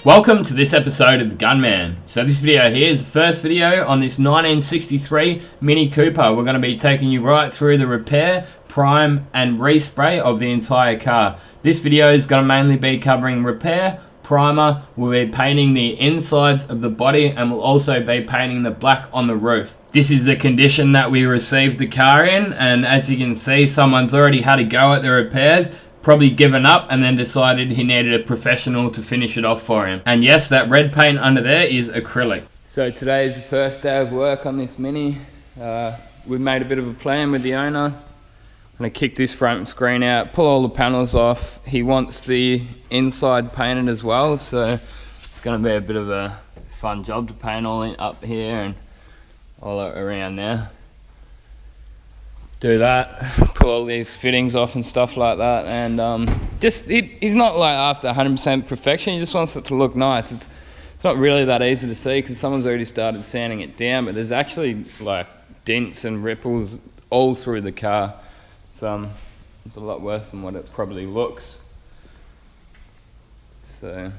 Welcome to this episode of the Gunman. So this video here is the first video on this 1963 Mini Cooper. We're going to be taking you right through the repair, prime and respray of the entire car. This video is going to mainly be covering repair, primer, we'll be painting the insides of the body, and we'll also be painting the black on the roof. This is the condition that we received the car in, and as you can see, someone's already had a go at the repairs, probably given up and then decided he needed a professional to finish it off for him. And yes, that red paint under there is acrylic. So today is the first day of work on this Mini. We've made a bit of a plan with the owner. I'm going to kick this front screen out, pull all the panels off. He wants the inside painted as well, so it's going to be a bit of a fun job to paint all in up here and all around there. Do that, pull all these fittings off and stuff like that, and he's not like after 100% perfection. He just wants it to look nice. It's not really that easy to see because someone's already started sanding it down, but there's actually like dents and ripples all through the car. It's a lot worse than what it probably looks. So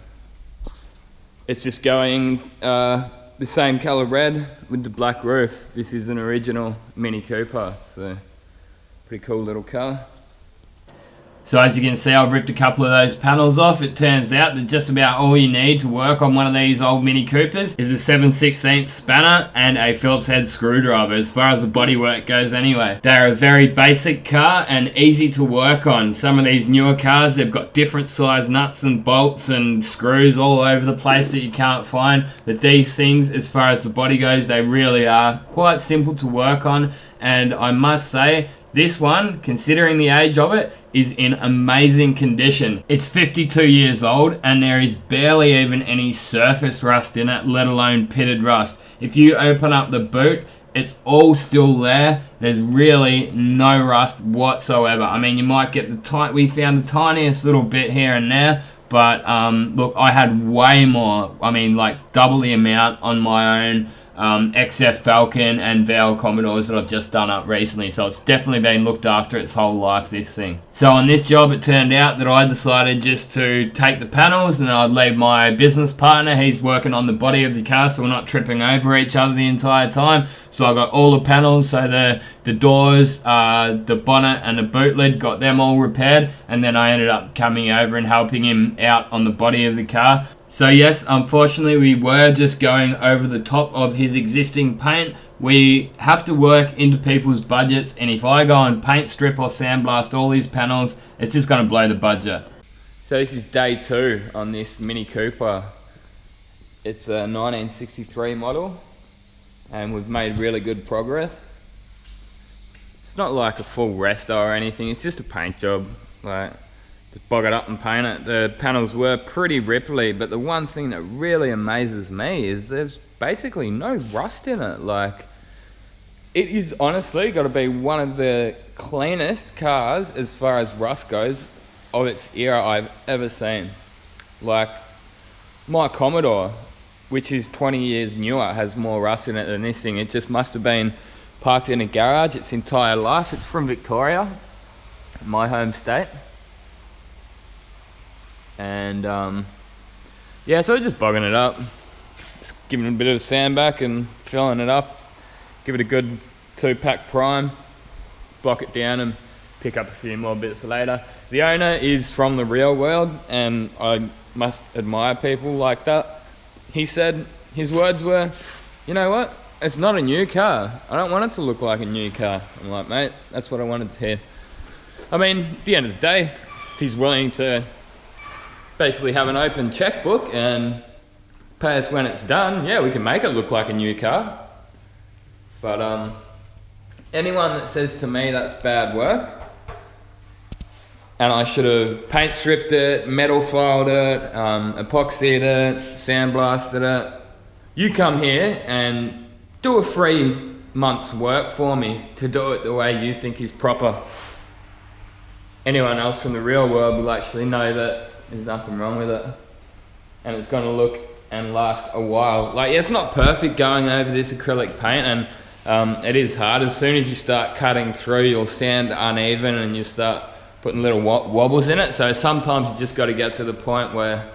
it's just going the same colour red with the black roof. This is an original Mini Cooper, so pretty cool little car. So as you can see, I've ripped a couple of those panels off. It turns out that just about all you need to work on one of these old Mini Coopers is a 7/16 spanner and a Phillips head screwdriver, as far as the bodywork goes anyway. They're a very basic car and easy to work on. Some of these newer cars, they've got different size nuts and bolts and screws all over the place that you can't find. But these things, as far as the body goes, they really are quite simple to work on. And I must say, this one, considering the age of it, is in amazing condition. It's 52 years old and there is barely even any surface rust in it, let alone pitted rust. If you open up the boot, it's all still there. There's really no rust whatsoever. I mean, you might get we found the tiniest little bit here and there, but look, I had way more. I mean, like double the amount on my own XF Falcon and VL Commodores that I've just done up recently, so it's definitely been looked after its whole life, this thing. So on this job, it turned out that I decided just to take the panels and then I'd leave my business partner. He's working on the body of the car, so we're not tripping over each other the entire time. So I got all the panels, so the doors, the bonnet and the boot lid, got them all repaired, and then I ended up coming over and helping him out on the body of the car. So yes, unfortunately we were just going over the top of his existing paint. We have to work into people's budgets, and if I go and paint strip or sandblast all these panels, it's just going to blow the budget. So this is day 2 on this Mini Cooper. It's a 1963 model and we've made really good progress. It's not like a full resto or anything, it's just a paint job. Like, just bog it up and paint it. The panels were pretty ripply, but the one thing that really amazes me is there's basically no rust in it. Like, it is honestly got to be one of the cleanest cars as far as rust goes of its era I've ever seen. Like, my Commodore, which is 20 years newer, has more rust in it than this thing. It just must have been parked in a garage its entire life. It's from Victoria, my home state. And yeah, so we're just bogging it up, just giving it a bit of a sand back and filling it up, give it a good 2-pack prime, block it down and pick up a few more bits later. The owner is from the real world and I must admire people like that. He said, his words were, you know what, it's not a new car, I don't want it to look like a new car. I'm like, mate, that's what I wanted to hear. I mean, at the end of the day, if he's willing to basically have an open checkbook and pay us when it's done, yeah, we can make it look like a new car. But anyone that says to me that's bad work and I should have paint stripped it, metal filed it, epoxied it, sandblasted it, you come here and do a 3 month's work for me to do it the way you think is proper. Anyone else from the real world will actually know that there's nothing wrong with it and it's going to look and last a while. Like, yeah, it's not perfect going over this acrylic paint, and it is hard. As soon as you start cutting through, you'll sand uneven and you start putting little wobbles in it. So sometimes you just got to get to the point where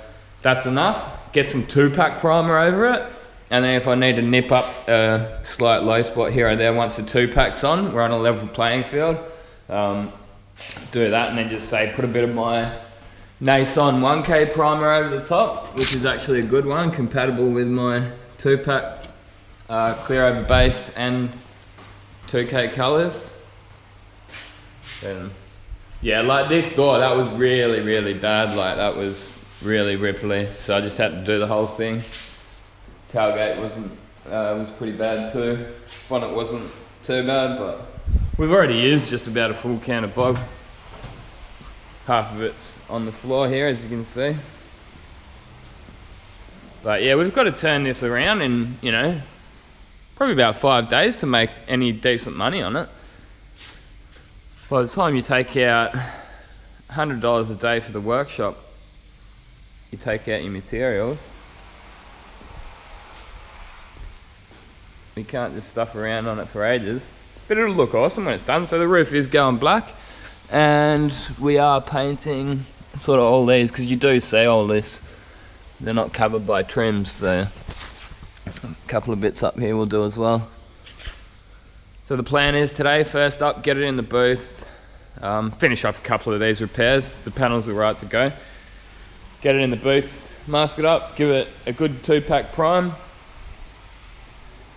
that's enough get some 2-pack primer over it, and then if I need to nip up a slight low spot here or there once the 2-pack's on, we're on a level playing field, do that, and then just say put a bit of my Nason 1K primer over the top, which is actually a good one, compatible with my 2-pack clear over base and 2K colours. And yeah, like this door, that was really, really bad. Like that was really ripply, so I just had to do the whole thing. Tailgate was pretty bad too. Bonnet wasn't too bad, but we've already used just about a full can of bog. Half of it's on the floor here, as you can see. But yeah, we've got to turn this around in, you know, probably about 5 days to make any decent money on it. By the time you take out $100 a day for the workshop, you take out your materials, you can't just stuff around on it for ages. But it'll look awesome when it's done. So the roof is going black, and we are painting sort of all these, because you do see all this, they're not covered by trims, so a couple of bits up here we'll do as well. So the plan is today, first up, get it in the booth, finish off a couple of these repairs, the panels are right to go, get it in the booth, mask it up, give it a good 2-pack prime,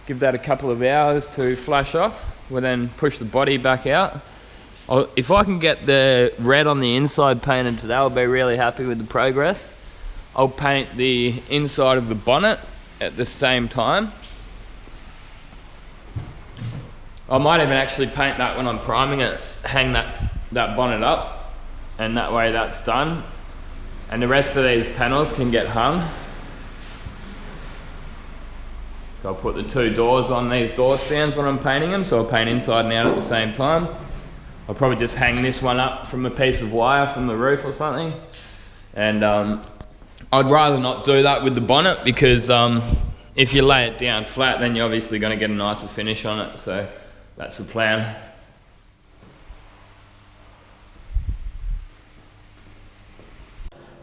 give that a couple of hours to flash off. We'll then push the body back out. If I can get the red on the inside painted today, I'll be really happy with the progress. I'll paint the inside of the bonnet at the same time. I might even actually paint that when I'm priming it, hang that bonnet up, and that way that's done. And the rest of these panels can get hung. So I'll put the 2 doors on these door stands when I'm painting them, so I'll paint inside and out at the same time. I'll probably just hang this one up from a piece of wire from the roof or something. And I'd rather not do that with the bonnet, because if you lay it down flat, then you're obviously going to get a nicer finish on it. So that's the plan.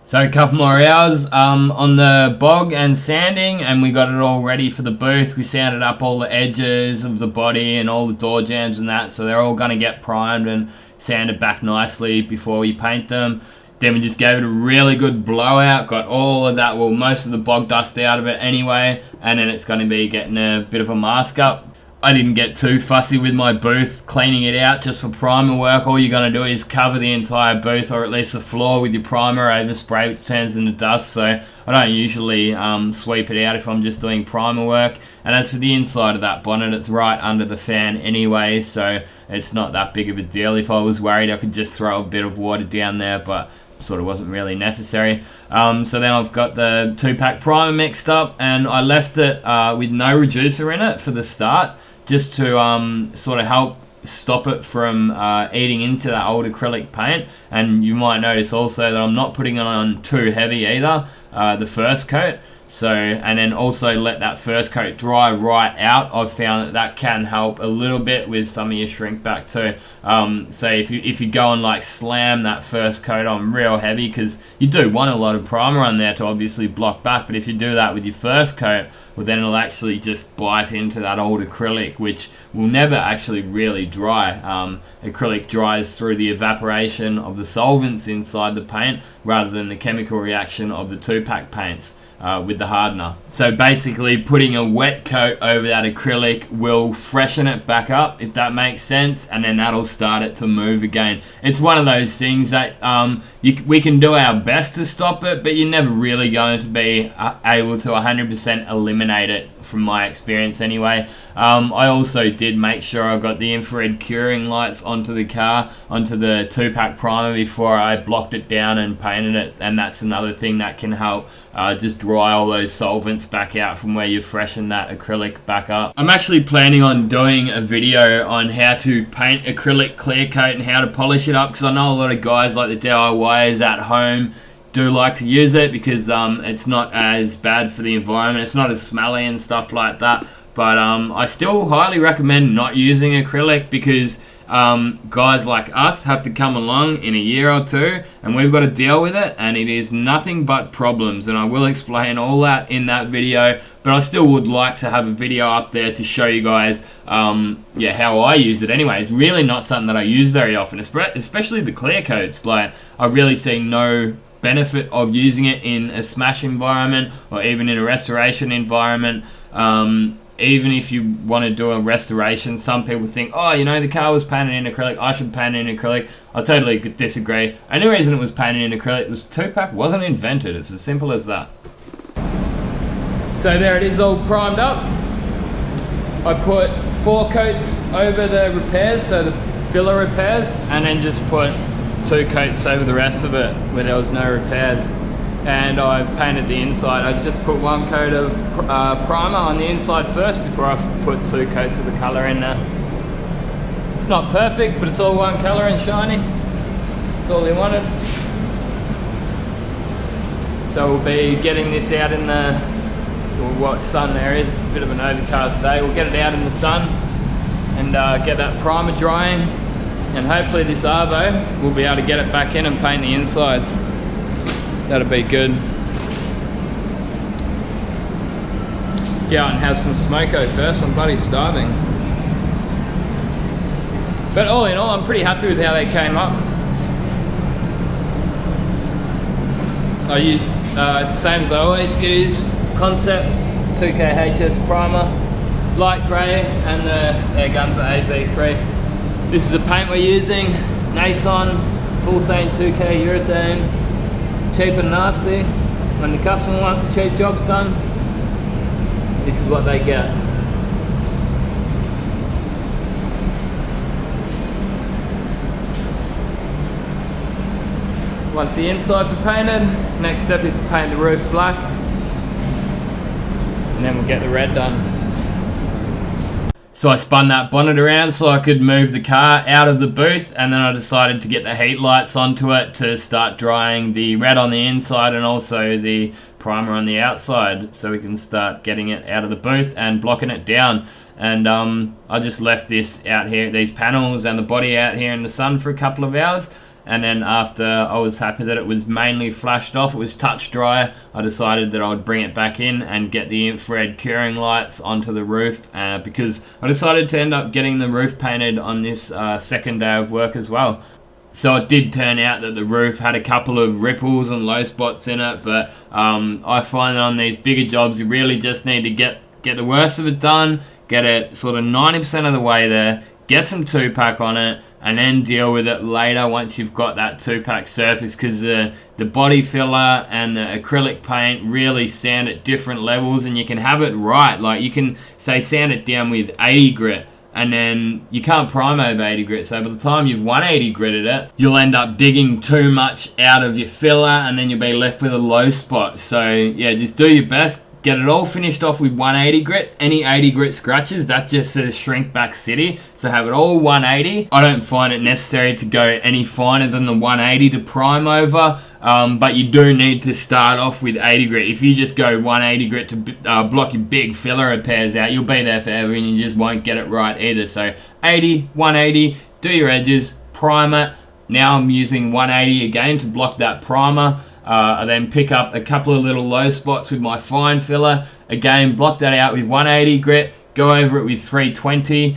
So a couple more hours on the bog and sanding, and we got it all ready for the booth. We sanded up all the edges of the body and all the door jambs and that, so they're all going to get primed and sanded back nicely before we paint them. Then we just gave it a really good blowout, got all of that, well, most of the bog dust out of it anyway, and then it's going to be getting a bit of a mask up. I didn't get too fussy with my booth, cleaning it out just for primer work. All you're going to do is cover the entire booth, or at least the floor, with your primer over spray, which turns into dust. So I don't usually sweep it out if I'm just doing primer work. And as for the inside of that bonnet, it's right under the fan anyway, so it's not that big of a deal. If I was worried, I could just throw a bit of water down there, but sort of wasn't really necessary. So then I've got the 2-pack primer mixed up, and I left it with no reducer in it for the start, just to sort of help stop it from eating into that old acrylic paint. And you might notice also that I'm not putting it on too heavy either, the first coat. So, and then also let that first coat dry right out. I've found that that can help a little bit with some of your shrink back too. So if you go and like slam that first coat on real heavy, because you do want a lot of primer on there to obviously block back, but if you do that with your first coat, well, then it'll actually just bite into that old acrylic, which will never actually really dry. Acrylic dries through the evaporation of the solvents inside the paint rather than the chemical reaction of the 2-pack paints with the hardener. So basically putting a wet coat over that acrylic will freshen it back up, if that makes sense, and then that'll start it to move again. It's one of those things that we can do our best to stop it, but you're never really going to be able to 100% eliminate it, from my experience anyway. I also did make sure I got the infrared curing lights onto the car, onto the 2-pack primer, before I blocked it down and painted it, and that's another thing that can help just dry all those solvents back out from where you freshen that acrylic back up. I'm actually planning on doing a video on how to paint acrylic clear coat and how to polish it up, because I know a lot of guys like the DIYers at home do like to use it, because it's not as bad for the environment, it's not as smelly and stuff like that. But I still highly recommend not using acrylic, because guys like us have to come along in a year or two and we've got to deal with it, and it is nothing but problems, and I will explain all that in that video. But I still would like to have a video up there to show you guys yeah, how I use it anyway. It's really not something that I use very often, especially the clear coats. Like, I really see no benefit of using it in a smash environment or even in a restoration environment. Even if you want to do a restoration, some people think, oh, you know, the car was painted in acrylic, I should paint it in acrylic. I totally disagree. Only reason it was painted in acrylic was 2-pack wasn't invented. It's as simple as that. So there it is, all primed up. I put 4 coats over the repairs, so the filler repairs, and then just put 2 coats over the rest of it where there was no repairs. And I painted the inside. I just put 1 coat of primer on the inside first before I put 2 coats of the colour in there. It's not perfect, but it's all one colour and shiny. That's all he wanted. So we'll be getting this out in the, well, what sun there is. It's a bit of an overcast day. We'll get it out in the sun and get that primer drying, and hopefully this Arvo we'll be able to get it back in and paint the insides. That'll be good. Get out and have some smoko first. I'm bloody starving. But all in all, I'm pretty happy with how they came up. I used the same as I always use. Concept 2K HS primer, light grey, and the Air Guns AZ3. This is the paint we're using. Nason, full thane 2K urethane. Cheap and nasty. When the customer wants cheap jobs done, this is what they get. Once the insides are painted, next step is to paint the roof black, and then we'll get the red done. So I spun that bonnet around so I could move the car out of the booth, and then I decided to get the heat lights onto it to start drying the red on the inside and also the primer on the outside, so we can start getting it out of the booth and blocking it down. And I just left this out here, these panels and the body out here in the sun for a couple of hours. And then after I was happy that it was mainly flashed off, it was touch dry, I decided that I would bring it back in and get the infrared curing lights onto the roof, because I decided to end up getting the roof painted on this second day of work as well. So it did turn out that the roof had a couple of ripples and low spots in it, but I find that on these bigger jobs you really just need to get the worst of it done, get it sort of 90% of the way there, get some 2-pack on it, and then deal with it later once you've got that 2-pack surface, because the body filler and the acrylic paint really sand at different levels, and you can have it right. Like, you can say sand it down with 80 grit, and then you can't prime over 80 grit, so by the time you've 180 gritted it, you'll end up digging too much out of your filler, and then you'll be left with a low spot. So yeah, just do your best. Get it all finished off with 180 grit. Any 80 grit scratches, that just says shrink back city. So have it all 180. I don't find it necessary to go any finer than the 180 to prime over. But you do need to start off with 80 grit. If you just go 180 grit to block your big filler repairs out, you'll be there forever and you just won't get it right either. So 80, 180, do your edges, prime it. Now I'm using 180 again to block that primer. I then pick up a couple of little low spots with my fine filler. Again, block that out with 180 grit. Go over it with 320.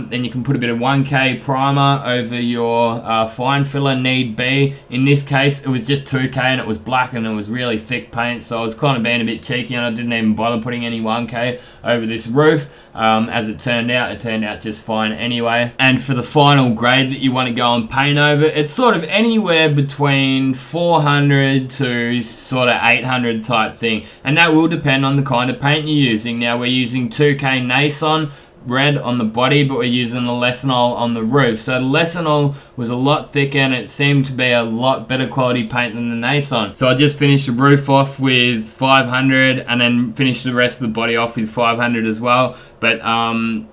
Then you can put a bit of 1K primer over your fine filler need be. In this case, it was just 2K and it was black and it was really thick paint, so I was kind of being a bit cheeky and I didn't even bother putting any 1K over this roof. As it turned out just fine anyway. And for the final grade that you want to go and paint over, it's sort of anywhere between 400 to sort of 800 type thing, and that will depend on the kind of paint you're using. Now we're using 2K Nason red on the body, but we're using the Lessenol on the roof. So the Lessenol was a lot thicker and it seemed to be a lot better quality paint than the Nason. So I just finished the roof off with 500 and then finished the rest of the body off with 500 as well. But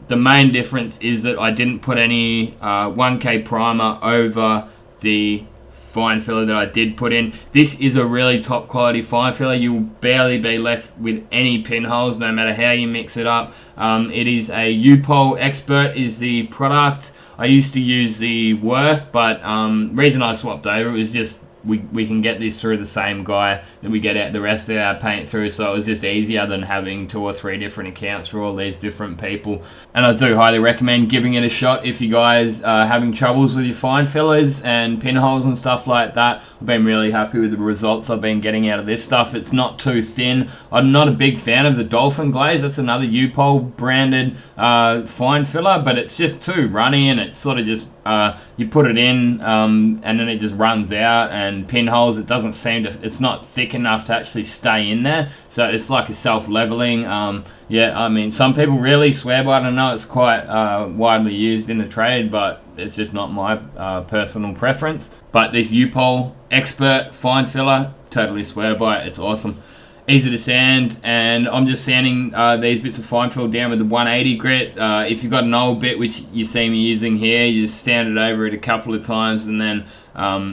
the main difference is that I didn't put any 1K primer over the fine filler that I did put in. This is a really top quality fine filler. You will barely be left with any pinholes no matter how you mix it up. It is a U-Pole Expert is the product. I used to use the Worth, but reason I swapped over was just we can get this through the same guy that we get out the rest of our paint through, so it was just easier than having 2 or 3 different accounts for all these different people. And I do highly recommend giving it a shot if you guys are having troubles with your fine fillers and pinholes and stuff like that. I've been really happy with the results I've been getting out of this stuff. It's not too thin. I'm not a big fan of the Dolphin Glaze. That's another U-Pole branded fine filler, but it's just too runny, and it's sort of just you put it in and then it just runs out, and pinholes, it doesn't seem to, it's not thick enough to actually stay in there, so it's like a self-leveling. Yeah, I mean, some people really swear by it. I know it's quite widely used in the trade, but it's just not my personal preference. But this U-Pole Expert fine filler, totally swear by it. It's awesome. Easy to sand, and I'm just sanding these bits of fine fill down with the 180 grit. If you've got an old bit, which you see me using here, you just sand it over it a couple of times and then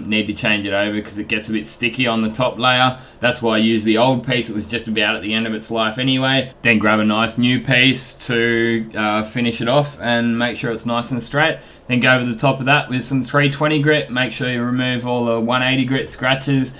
need to change it over because it gets a bit sticky on the top layer. That's why I use the old piece. It was just about at the end of its life anyway. Then grab a nice new piece to finish it off and make sure it's nice and straight. Then go over the top of that with some 320 grit. Make sure you remove all the 180 grit scratches.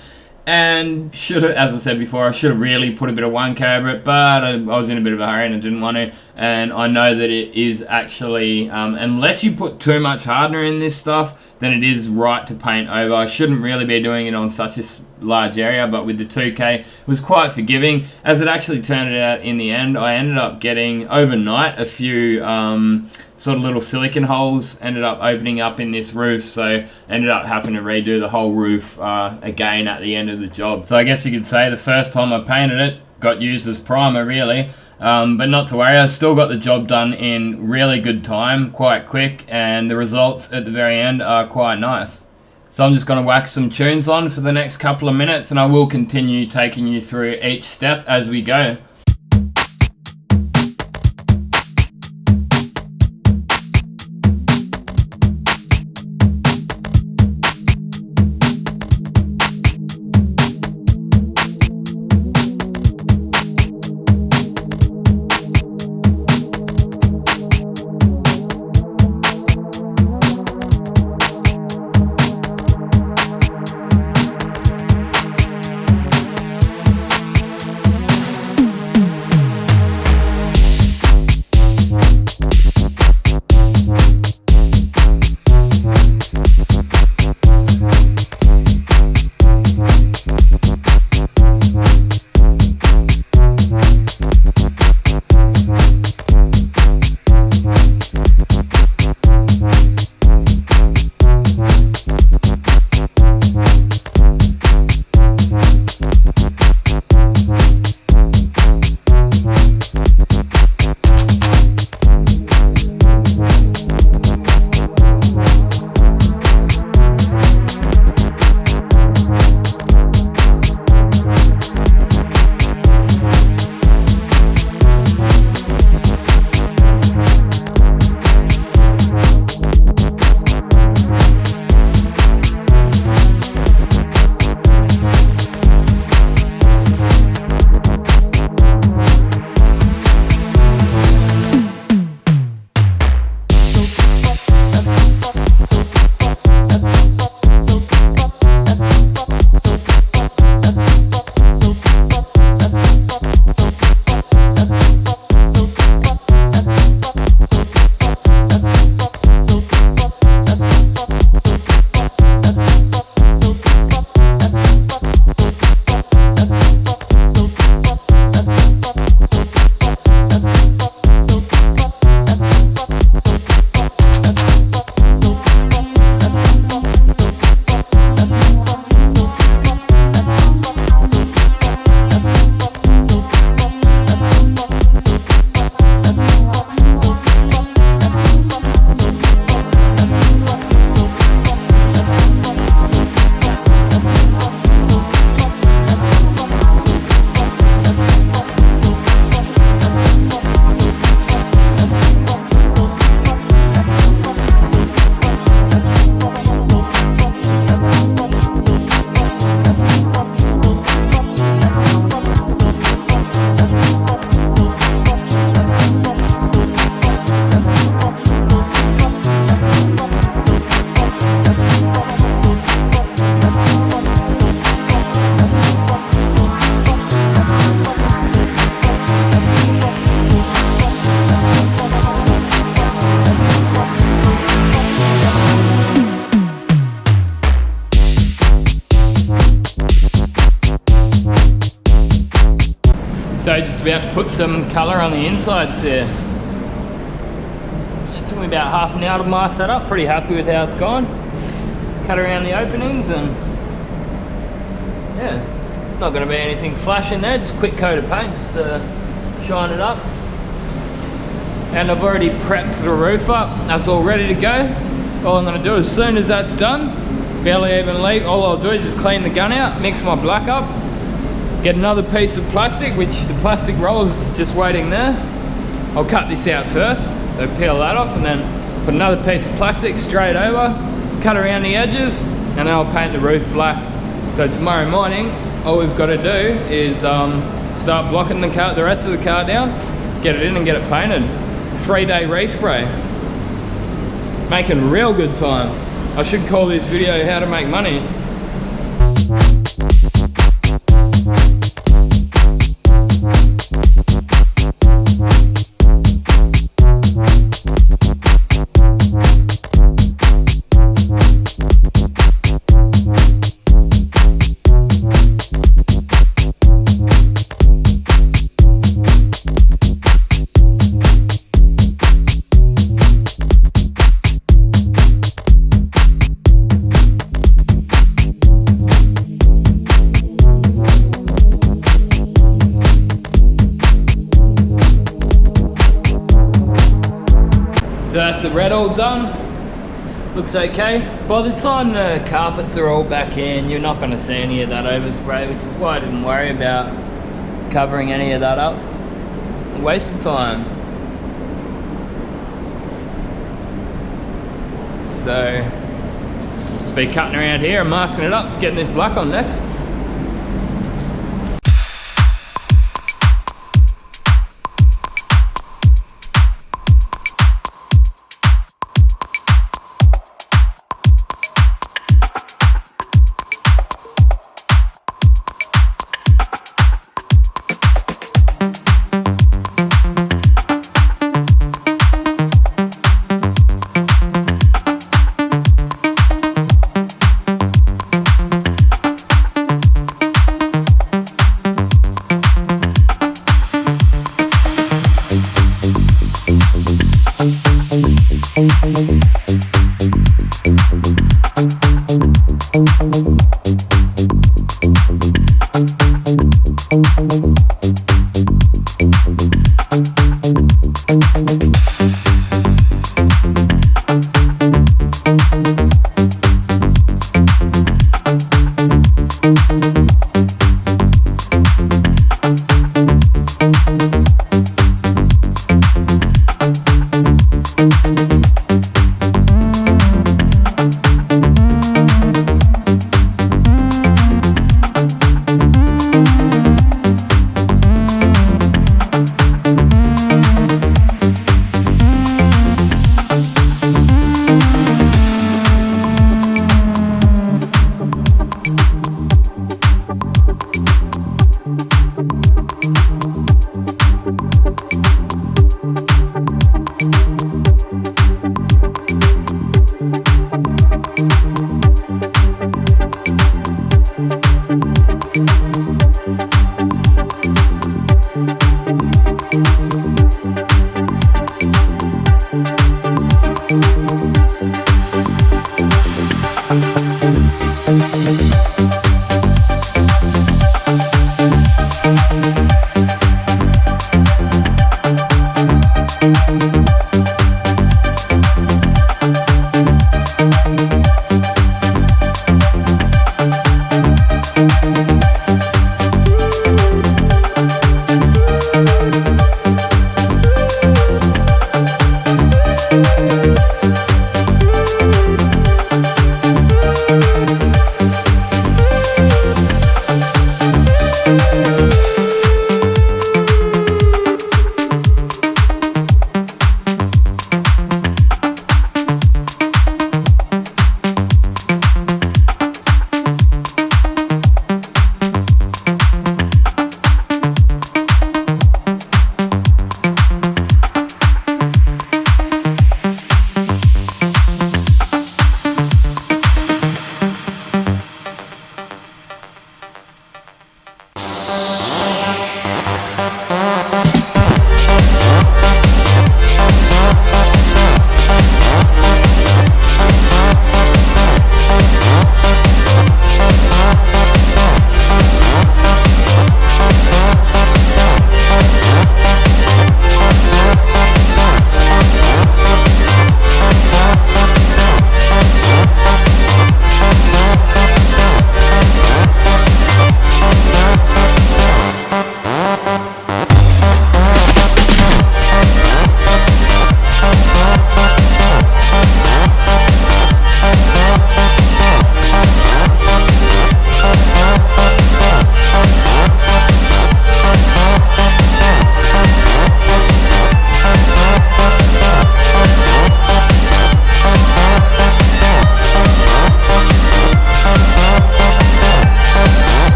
And as I said before, I should have really put a bit of 1K over it, but I was in a bit of a hurry and I didn't want to. And I know that it is actually, unless you put too much hardener in this stuff, then it is right to paint over. I shouldn't really be doing it on such a large area, but with the 2K, it was quite forgiving. As it actually turned out in the end, I ended up getting overnight a few sort of little silicon holes ended up opening up in this roof, so ended up having to redo the whole roof again at the end of the job. So I guess you could say the first time I painted it got used as primer really. But not to worry, I still got the job done in really good time, quite quick, and the results at the very end are quite nice. So I'm just going to whack some tunes on for the next couple of minutes, and I will continue taking you through each step as we go. So just about to put some colour on the insides there. It took me about half an hour to mask that up. Pretty happy with how it's gone. Cut around the openings and yeah, it's not going to be anything flash in there, just a quick coat of paint, just shine it up. And I've already prepped the roof up, that's all ready to go. All I'm going to do as soon as that's done, barely even leave, all I'll do is just clean the gun out, mix my black up, get another piece of plastic, which the plastic roll is just waiting there. I'll cut this out first, so peel that off and then put another piece of plastic straight over, cut around the edges, and then I'll paint the roof black. So tomorrow morning, all we've got to do is start blocking the rest of the car down, get it in and get it painted. 3-day respray. Making real good time. I should call this video how to make money. So that's the red all done, looks okay. By the time the carpets are all back in, you're not going to see any of that overspray, which is why I didn't worry about covering any of that up. Waste of time. So, just be cutting around here and masking it up, getting this black on next.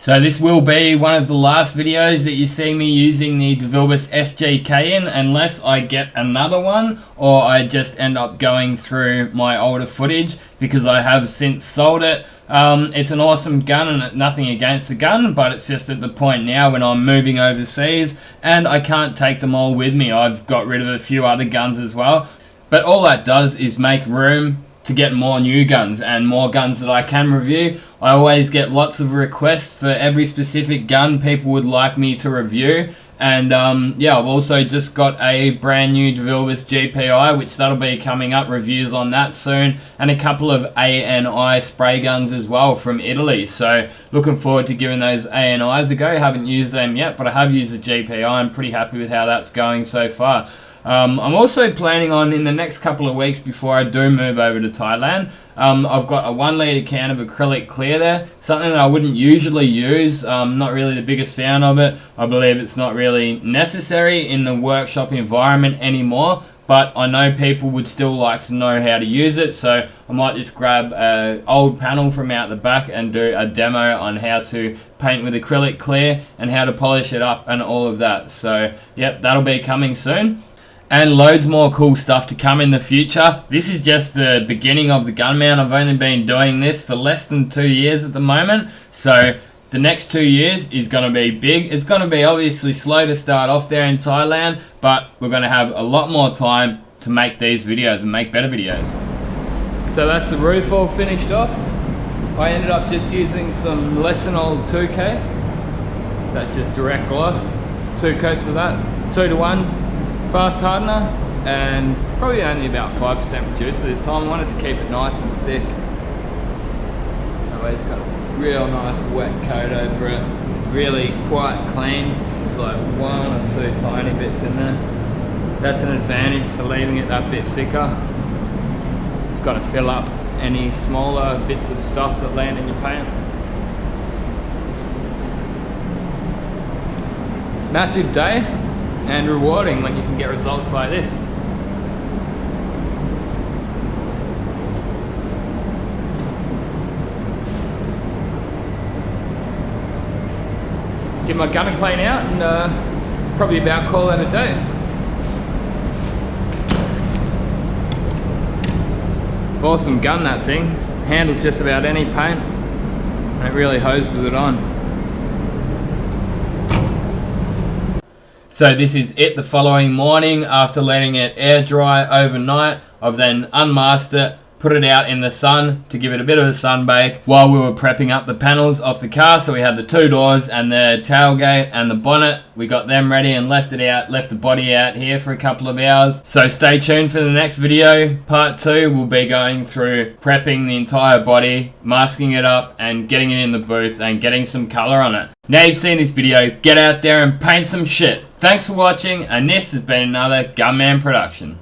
So this will be one of the last videos that you see me using the DeVilbiss SGK in, unless I get another one or I just end up going through my older footage, because I have since sold it. It's an awesome gun, and nothing against the gun, but it's just at the point now when I'm moving overseas and I can't take them all with me. I've got rid of a few other guns as well, but all that does is make room to get more new guns and more guns that I can review. I always get lots of requests for every specific gun people would like me to review. And yeah, I've also just got a brand new DeVilbiss GPI, which that'll be coming up, reviews on that soon, and a couple of ANI spray guns as well from Italy. So looking forward to giving those ANIs a go. Haven't used them yet, but I have used the GPI. I'm pretty happy with how that's going so far. I'm also planning on, in the next couple of weeks before I do move over to Thailand, I've got a 1 litre can of acrylic clear there, something that I wouldn't usually use. Not really the biggest fan of it. I believe it's not really necessary in the workshop environment anymore, but I know people would still like to know how to use it, so I might just grab an old panel from out the back and do a demo on how to paint with acrylic clear and how to polish it up and all of that. So yep, that'll be coming soon. And loads more cool stuff to come in the future. This is just the beginning of the Gunman. I've only been doing this for less than 2 years at the moment. So the next 2 years is going to be big. It's going to be obviously slow to start off there in Thailand, but we're going to have a lot more time to make these videos and make better videos. So that's the roof all finished off. I ended up just using some less than old 2K. So that's just direct gloss. 2 coats of that, 2-to-1. Fast hardener, and probably only about 5% reducer this time. I wanted to keep it nice and thick. That way it's got a real nice wet coat over it. It's really quite clean. There's like 1 or 2 tiny bits in there. That's an advantage to leaving it that bit thicker. It's got to fill up any smaller bits of stuff that land in your paint. Massive day. And rewarding when you can get results like this. Get my gunner clean out and probably about call it a day. Awesome gun, that thing. Handles just about any paint and it really hoses it on. So this is it the following morning after letting it air dry overnight. I've then unmasked it, put it out in the sun to give it a bit of a sunbake while we were prepping up the panels off the car. So we had the 2 doors and the tailgate and the bonnet. We got them ready and left it out, left the body out here for a couple of hours. So stay tuned for the next video. Part 2 will be going through prepping the entire body, masking it up and getting it in the booth and getting some color on it. Now you've seen this video, get out there and paint some shit. Thanks for watching, and this has been another Gunman production.